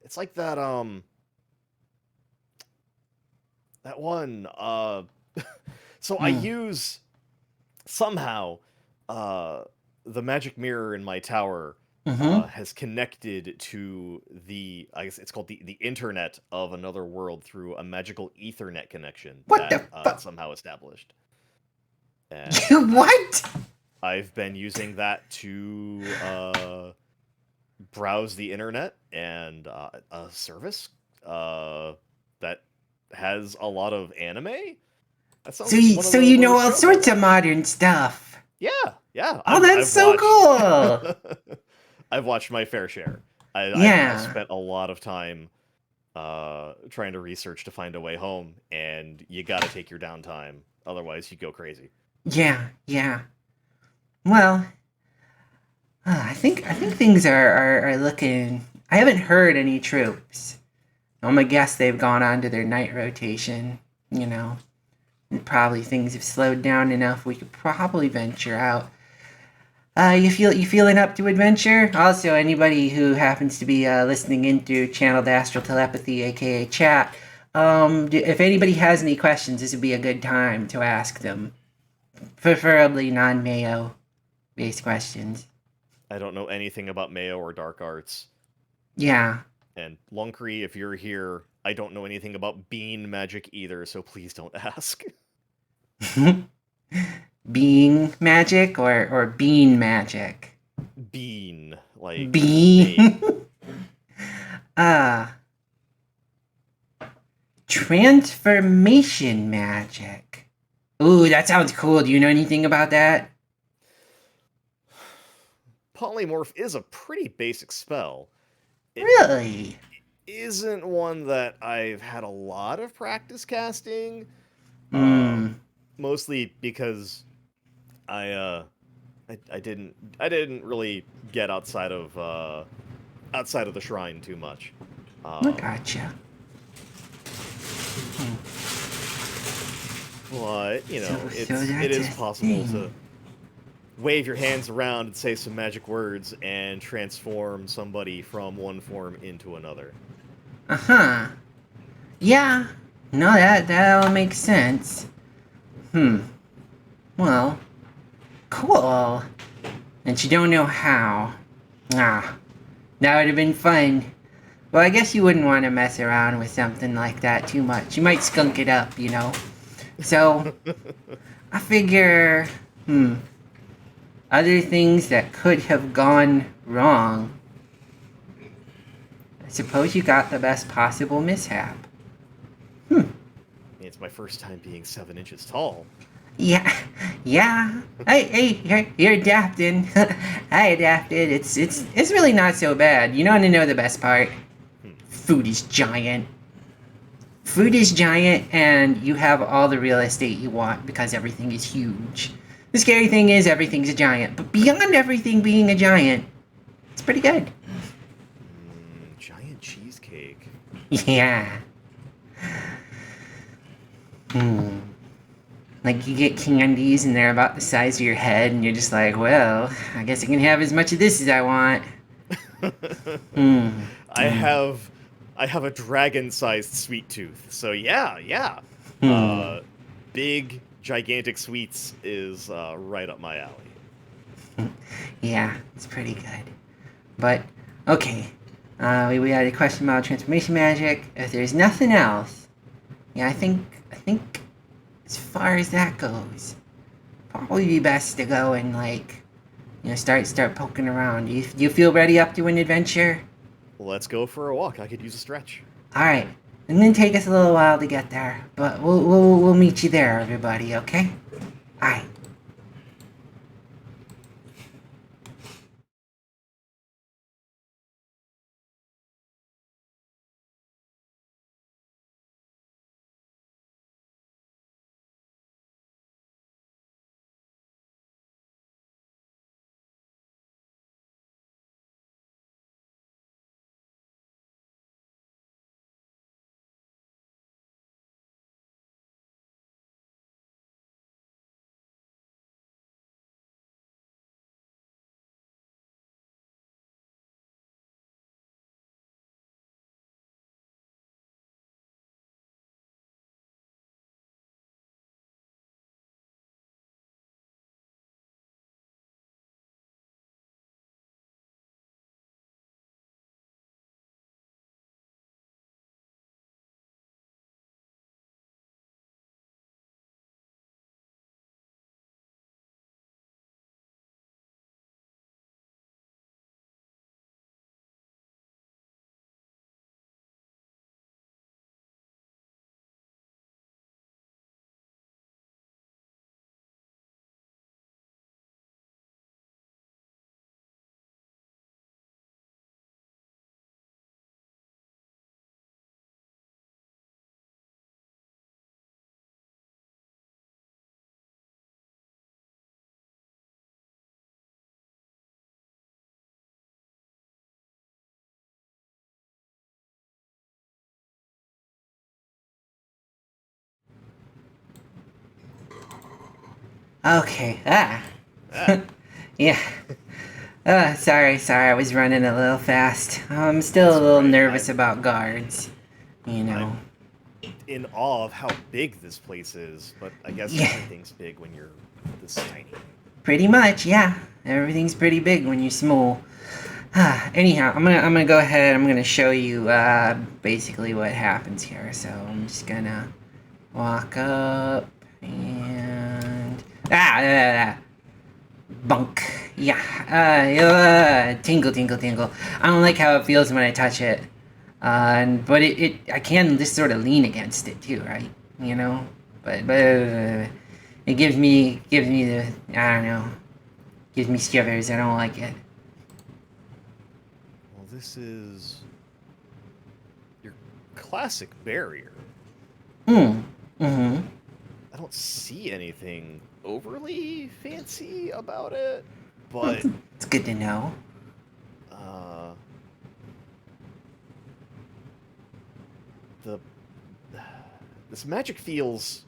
Speaker 5: It's like that, that one, so I use, somehow, the magic mirror in my tower has connected to I guess it's called the internet of another world through a magical Ethernet connection that somehow established. And
Speaker 3: What?
Speaker 5: I've been using that to browse the internet and a service that has a lot of anime.
Speaker 3: So you know all sorts of modern stuff.
Speaker 5: Yeah.
Speaker 3: Oh, that's so cool.
Speaker 5: I've watched my fair share.
Speaker 3: Yeah.
Speaker 5: I spent a lot of time trying to research to find a way home, and you gotta take your downtime, otherwise you go crazy.
Speaker 3: Yeah. Well, I think things are looking... I haven't heard any troops. I'm gonna guess they've gone on to their night rotation, And probably things have slowed down enough we could probably venture out. You feeling up to adventure? Also, anybody who happens to be listening into channeled astral telepathy, aka chat, if anybody has any questions, this would be a good time to ask them. Preferably non-Mayo based questions.
Speaker 5: I don't know anything about Mayo or dark arts.
Speaker 3: Yeah.
Speaker 5: And Lunkry, if you're here, I don't know anything about bean magic either, so please don't ask.
Speaker 3: Being magic or bean magic?
Speaker 5: Bean, like
Speaker 3: Bean. Ah. Transformation magic. Ooh, that sounds cool. Do you know anything about that?
Speaker 5: Polymorph is a pretty basic spell. It
Speaker 3: Really?
Speaker 5: isn't one that I've had a lot of practice casting.
Speaker 3: Hmm.
Speaker 5: Mostly because I didn't really get outside of the shrine too much.
Speaker 3: I gotcha.
Speaker 5: But you know,
Speaker 3: So
Speaker 5: it
Speaker 3: that's
Speaker 5: is
Speaker 3: a
Speaker 5: possible
Speaker 3: thing.
Speaker 5: to wave your hands around and say some magic words and transform somebody from one form into another.
Speaker 3: Uh-huh. Yeah. No, that all makes sense. Well, cool. And you don't know how. Ah, that would have been fun. Well, I guess you wouldn't want to mess around with something like that too much. You might skunk it up, you know? So, I figure, other things that could have gone wrong. I suppose you got the best possible mishap.
Speaker 5: It's my first time being 7 inches tall.
Speaker 3: Yeah. Hey, you're adapting. I adapted. It's really not so bad. You want to know the best part? Food is giant. Food is giant, and you have all the real estate you want because everything is huge. The scary thing is everything's a giant, but beyond everything being a giant, it's pretty good.
Speaker 5: Giant cheesecake.
Speaker 3: Yeah. Like you get candies and they're about the size of your head, and you're just like, well, I guess I can have as much of this as I want.
Speaker 5: I have a dragon-sized sweet tooth, so yeah. Big, gigantic sweets is right up my alley.
Speaker 3: Yeah, it's pretty good. But, okay. We had a question about transformation magic. If there's nothing else, yeah, I think as far as that goes, probably be best to go and start poking around. Do you feel ready up to an adventure?
Speaker 5: Let's go for a walk. I could use a stretch.
Speaker 3: All right. It's gonna take us a little while to get there, but we'll meet you there, everybody. Okay? All right. Okay. Yeah. Sorry, I was running a little fast. I'm still a little nervous about guards. You know.
Speaker 5: I'm in awe of how big this place is, but I guess
Speaker 3: Yeah.
Speaker 5: everything's big when you're this tiny.
Speaker 3: Pretty much, yeah. Everything's pretty big when you're small. Anyhow, I'm gonna go ahead. I'm gonna show you basically what happens here. So I'm just gonna walk up and bunk. Yeah. Tingle, tingle, tingle. I don't like how it feels when I touch it. But I can just sort of lean against it too, right? You know. But it gives me the, I don't know, gives me shivers. I don't like it.
Speaker 5: Well, this is your classic barrier.
Speaker 3: Mm-hmm.
Speaker 5: I don't see anything overly fancy about it, but
Speaker 3: It's good to know.
Speaker 5: uh, the this magic feels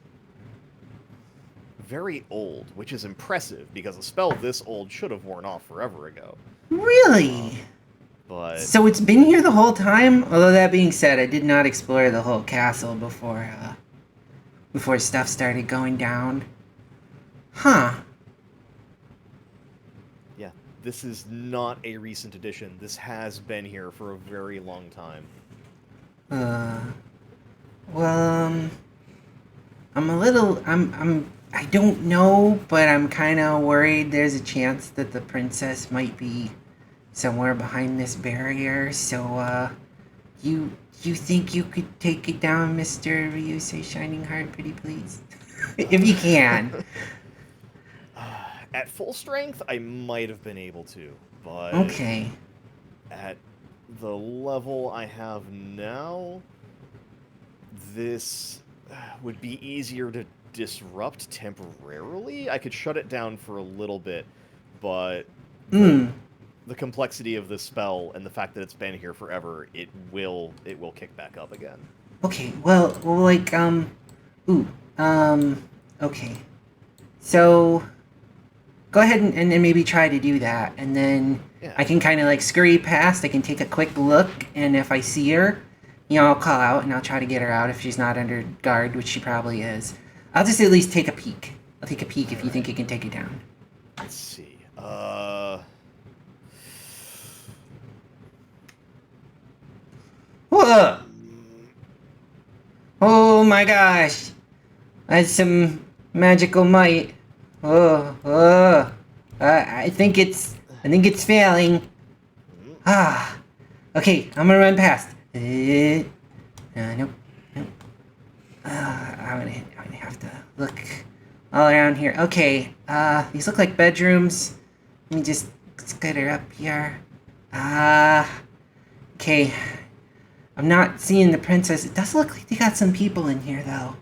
Speaker 5: very old, which is impressive because a spell this old should have worn off forever ago.
Speaker 3: Really?
Speaker 5: But
Speaker 3: So it's been here the whole time? Although that being said, I did not explore the whole castle before stuff started going down. Huh.
Speaker 5: yeah, this is not a recent addition. This has been here for a very long time.
Speaker 3: Well, I don't know, but I'm kind of worried there's a chance that the princess might be somewhere behind this barrier, so, you think you could take it down, Mr. Ryusei Shining Heart, pretty please? If you can.
Speaker 5: At full strength, I might have been able to, but
Speaker 3: Okay.
Speaker 5: at the level I have now, this would be easier to disrupt temporarily. I could shut it down for a little bit, but the complexity of this spell and the fact that it's been here forever, it will kick back up again.
Speaker 3: Okay, well, like, okay. So, go ahead and maybe try to do that, and then
Speaker 5: Yeah.
Speaker 3: I can kind of, like, scurry past, I can take a quick look, and if I see her, you know, I'll call out, and I'll try to get her out if she's not under guard, which she probably is. I'll just at least take a peek. I'll take a peek if you think you can take it down.
Speaker 5: Let's see.
Speaker 3: Whoa! Oh my gosh! That's some magical might. I think it's failing. Okay, I'm gonna run past. Nope. I'm gonna have to look all around here. Okay, these look like bedrooms. Let me just get her up here. Okay. I'm not seeing the princess. It does look like they got some people in here, though.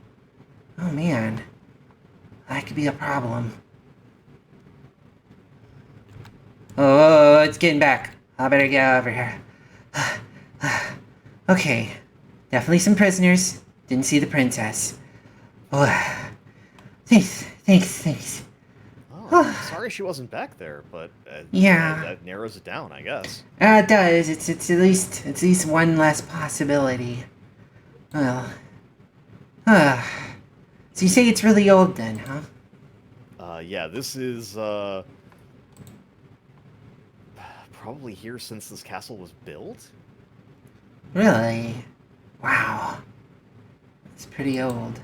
Speaker 3: Oh, man. That could be a problem. Oh, it's getting back. I better get over here. Okay. Definitely some prisoners. Didn't see the princess. Oh. Thanks.
Speaker 5: Oh, sorry she wasn't back there, but
Speaker 3: Yeah.
Speaker 5: that narrows it down, I guess.
Speaker 3: It does. It's at least one less possibility. Well. So you say it's really old then, huh?
Speaker 5: Yeah, this is probably here since this castle was built.
Speaker 3: Really? Wow. It's pretty old.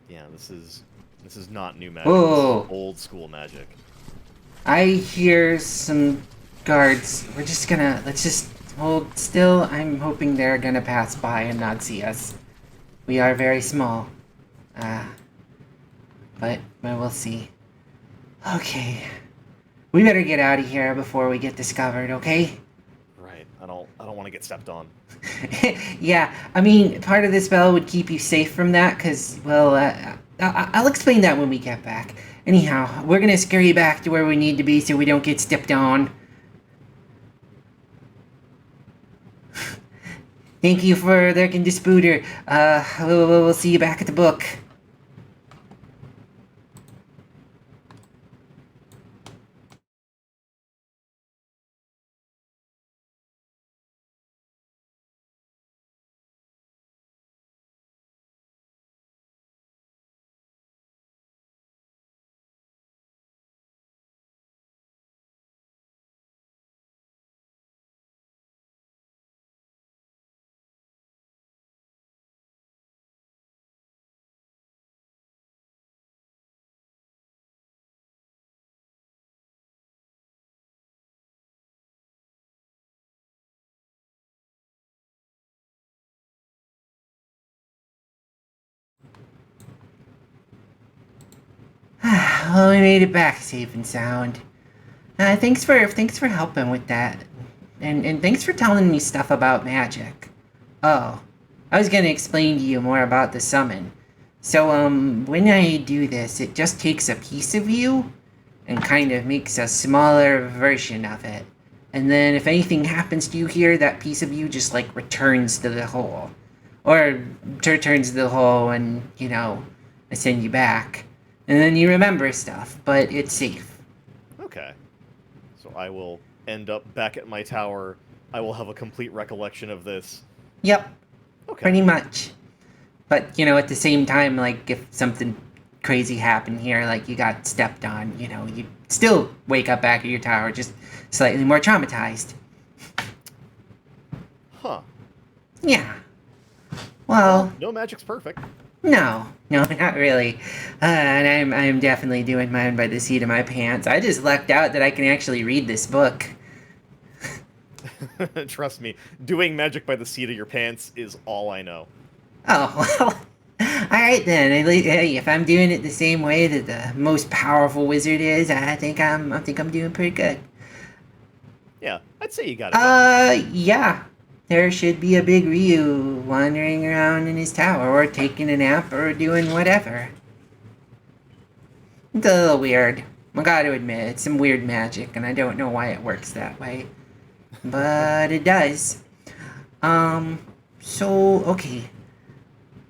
Speaker 5: Yeah, this is not new magic.
Speaker 3: Whoa.
Speaker 5: This is old school magic.
Speaker 3: I hear some guards. Let's just hold still. I'm hoping they're gonna pass by and not see us. We are very small. But we'll see. Okay. We better get out of here before we get discovered, okay?
Speaker 5: Right. I don't want to get stepped on.
Speaker 3: Yeah, I mean, part of this spell would keep you safe from that, because, well, I'll explain that when we get back. Anyhow, we're gonna scurry back to where we need to be so we don't get stepped on. Thank you for their dispooter. We'll see you back at the book. well, we made it back safe and sound. Thanks for helping with that. And thanks for telling me stuff about magic. Oh, I was gonna explain to you more about the summon. So, when I do this, it just takes a piece of you and kind of makes a smaller version of it. And then if anything happens to you here, that piece of you just, like, returns to the hole. Or returns to the hole and, I send you back. And then you remember stuff, but it's safe.
Speaker 5: Okay. So I will end up back at my tower. I will have a complete recollection of this.
Speaker 3: Yep.
Speaker 5: Okay.
Speaker 3: Pretty much. But, at the same time, like, if something crazy happened here, like you got stepped on, you still wake up back at your tower, just slightly more traumatized.
Speaker 5: Huh.
Speaker 3: Yeah. Well,
Speaker 5: no magic's perfect.
Speaker 3: No, not really. And I'm definitely doing mine by the seat of my pants. I just lucked out that I can actually read this book.
Speaker 5: Trust me, doing magic by the seat of your pants is all I know.
Speaker 3: Oh, well, alright then. Hey, if I'm doing it the same way that the most powerful wizard is, I think I'm doing pretty good.
Speaker 5: Yeah, I'd say you got it.
Speaker 3: Yeah. There should be a big Ryu wandering around in his tower, or taking a nap, or doing whatever. It's a little weird. I gotta admit, it's some weird magic, and I don't know why it works that way. But it does. So, okay.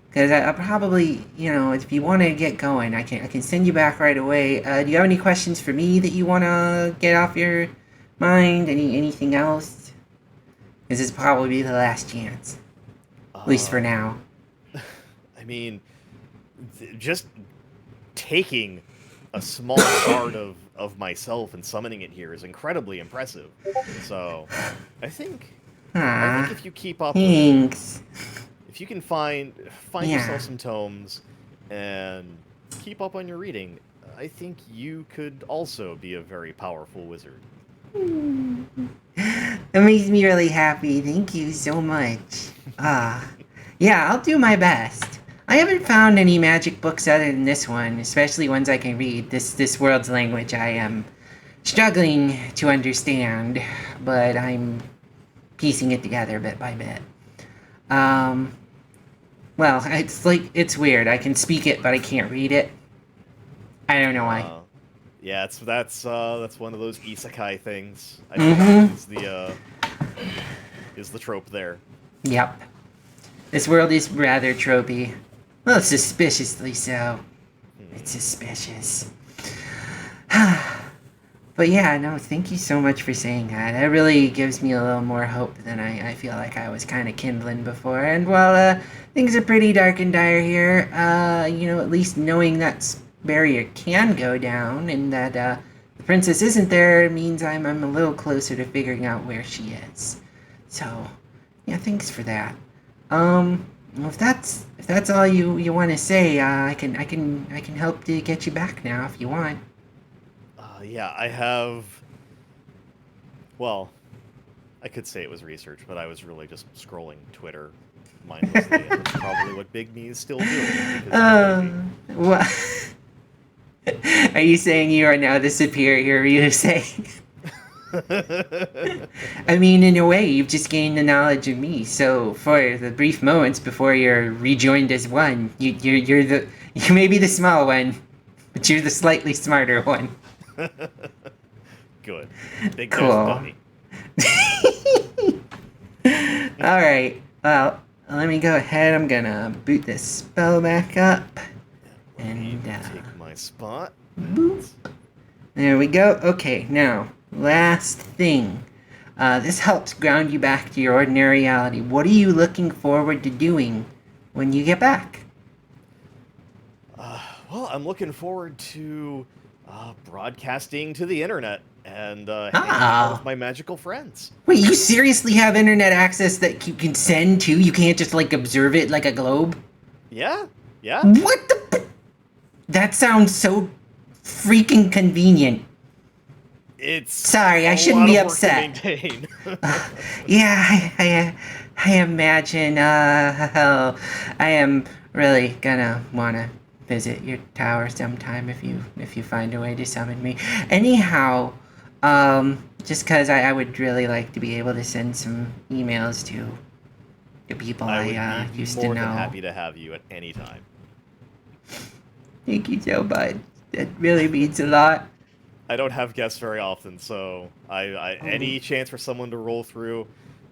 Speaker 3: Because I probably, if you want to get going, I can send you back right away. Do you have any questions for me that you want to get off your mind? Anything else? This is probably the last chance. At least for now.
Speaker 5: I mean, just taking a small part of myself and summoning it here is incredibly impressive. So, I think if you keep up
Speaker 3: thanks.
Speaker 5: If you can find yourself some tomes and keep up on your reading, I think you could also be a very powerful wizard.
Speaker 3: That makes me really happy. Thank you so much. Yeah, I'll do my best. I haven't found any magic books other than this one, especially ones I can read. This world's language I am struggling to understand, but I'm piecing it together bit by bit. Well, it's weird. I can speak it, but I can't read it. I don't know why.
Speaker 5: Yeah, that's one of those isekai things. I think is the trope there.
Speaker 3: Yep. This world is rather tropey. Well, suspiciously so. It's suspicious. But yeah, no, thank you so much for saying that. That really gives me a little more hope than I feel like I was kind of kindling before. And while things are pretty dark and dire here, at least knowing that barrier can go down and that the princess isn't there means I'm a little closer to figuring out where she is. So, yeah, thanks for that. If that's all you want to say, I can help to get you back now if you want.
Speaker 5: Yeah, I have. Well, I could say it was research, but I was really just scrolling Twitter mindlessly, and that's probably what Big Me is still doing.
Speaker 3: What? Are you saying you are now the superior Ryusei? I mean, in a way, you've just gained the knowledge of me. So, for the brief moments before you're rejoined as one, you may be the small one, but you're the slightly smarter one.
Speaker 5: Good. Big
Speaker 3: cool.
Speaker 5: Dummy.
Speaker 3: All right. Well, let me go ahead. I'm gonna boot this spell back up, and
Speaker 5: take my spot.
Speaker 3: Boop. There we go. Okay, now last thing. This helps ground you back to your ordinary reality. What are you looking forward to doing when you get back?
Speaker 5: Well, I'm looking forward to broadcasting to the internet and hanging out with my magical friends.
Speaker 3: Wait, you seriously have internet access that you can send to? You can't just, observe it like a globe?
Speaker 5: Yeah.
Speaker 3: What the... That sounds so freaking convenient.
Speaker 5: It's...
Speaker 3: Sorry, I shouldn't be upset. Yeah, I imagine, I am really gonna wanna visit your tower sometime if you find a way to summon me. Anyhow, just because I would really like to be able to send some emails to the people
Speaker 5: I
Speaker 3: I
Speaker 5: would be
Speaker 3: used to
Speaker 5: more than
Speaker 3: know.
Speaker 5: happy to have you at any time.
Speaker 3: Thank you so much. That really means a lot.
Speaker 5: I don't have guests very often, so any chance for someone to roll through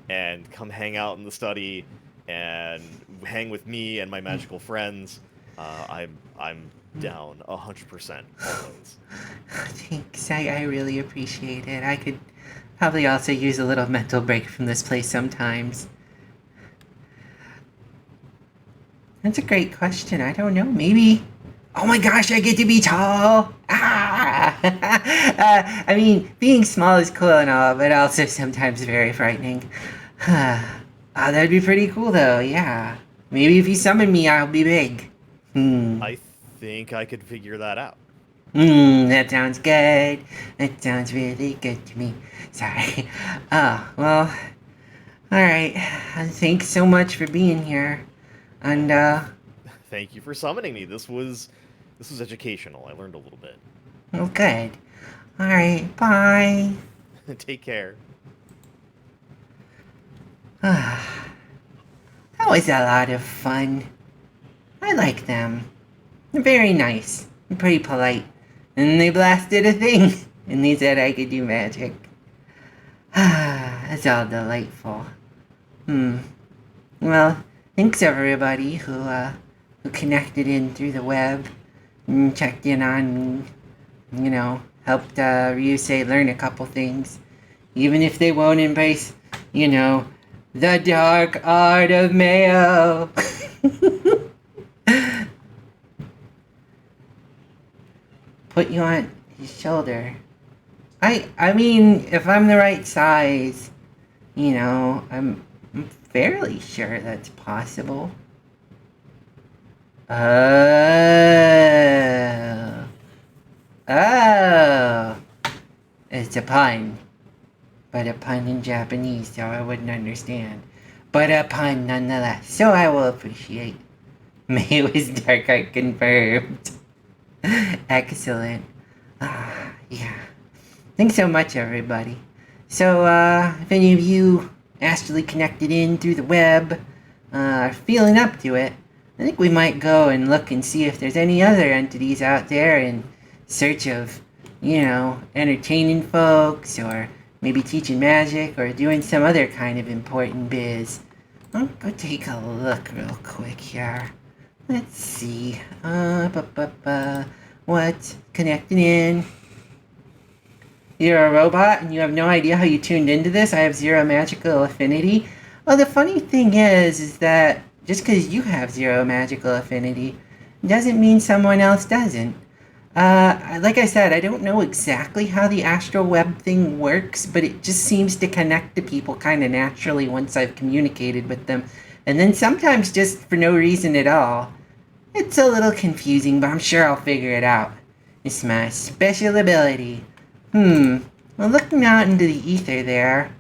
Speaker 5: and come hang out in the study and hang with me and my magical friends, I'm down 100% always.
Speaker 3: Thanks. I really appreciate it. I could probably also use a little mental break from this place sometimes. That's a great question. I don't know. Maybe. Oh my gosh, I get to be tall! Ah! I mean, being small is cool and all, but also sometimes very frightening. That'd be pretty cool though, yeah. Maybe if you summon me, I'll be big.
Speaker 5: I think I could figure that out.
Speaker 3: That sounds good. That sounds really good to me. Sorry. Oh, well, alright. Thanks so much for being here. And,
Speaker 5: Thank you for summoning me. This was educational. I learned a little bit.
Speaker 3: well, good. Alright, bye.
Speaker 5: Take care.
Speaker 3: That was a lot of fun. I like them. They're very nice and pretty polite. And they blasted a thing, and they said I could do magic. That's all delightful. Well, thanks everybody who connected in through the web and checked in on me, helped Ryusei learn a couple things. Even if they won't embrace, the dark art of Mayo. Put you on his shoulder. I mean, if I'm the right size, I'm fairly sure that's possible. Oh. It's a pun. But a pun in Japanese, so I wouldn't understand. But a pun nonetheless, so I will appreciate. May was dark art confirmed. Excellent. Yeah. Thanks so much, everybody. So, if any of you astrally connected in through the web are feeling up to it, I think we might go and look and see if there's any other entities out there in search of, entertaining folks, or maybe teaching magic, or doing some other kind of important biz. I'll go take a look real quick here. Let's see. What? Connecting in. You're a robot and you have no idea how you tuned into this? I have 0 magical affinity? Well, the funny thing is that just because you have 0 magical affinity doesn't mean someone else doesn't. Like I said, I don't know exactly how the astral web thing works, but it just seems to connect to people kind of naturally once I've communicated with them. And then sometimes just for no reason at all. It's a little confusing, but I'm sure I'll figure it out. It's my special ability. Well, looking out into the ether there.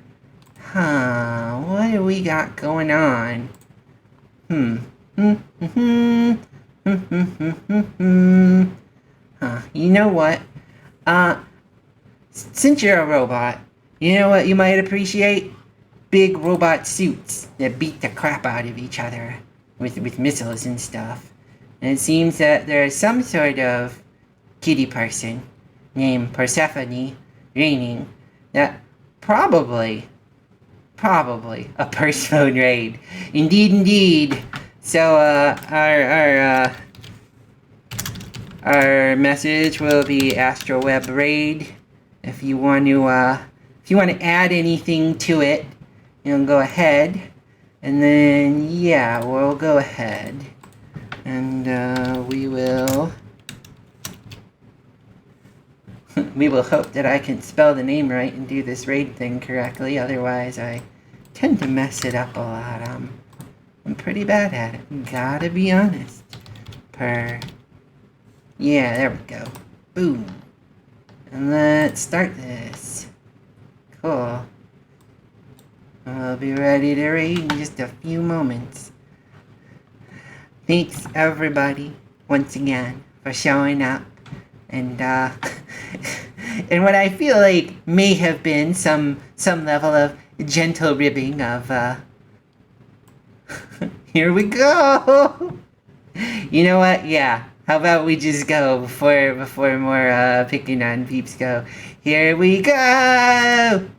Speaker 3: What do we got going on? You know what? Since you're a robot, you know what you might appreciate? Big robot suits that beat the crap out of each other with missiles and stuff. And it seems that there's some sort of kitty person named Persephone reigning that probably a purse phone raid. Indeed. So our message will be Astro Web Raid. If you want to add anything to it, go ahead. And then we'll go ahead. And we will hope that I can spell the name right and do this raid thing correctly. Otherwise, I tend to mess it up a lot. I'm pretty bad at it. Gotta be honest. There we go. Boom. And let's start this. Cool. I'll be ready to raid in just a few moments. Thanks, everybody. once again for showing up. And and what I feel like may have been some level of gentle ribbing of here we go. You know what? Yeah. How about we just go before more picking on peeps go. Here we go.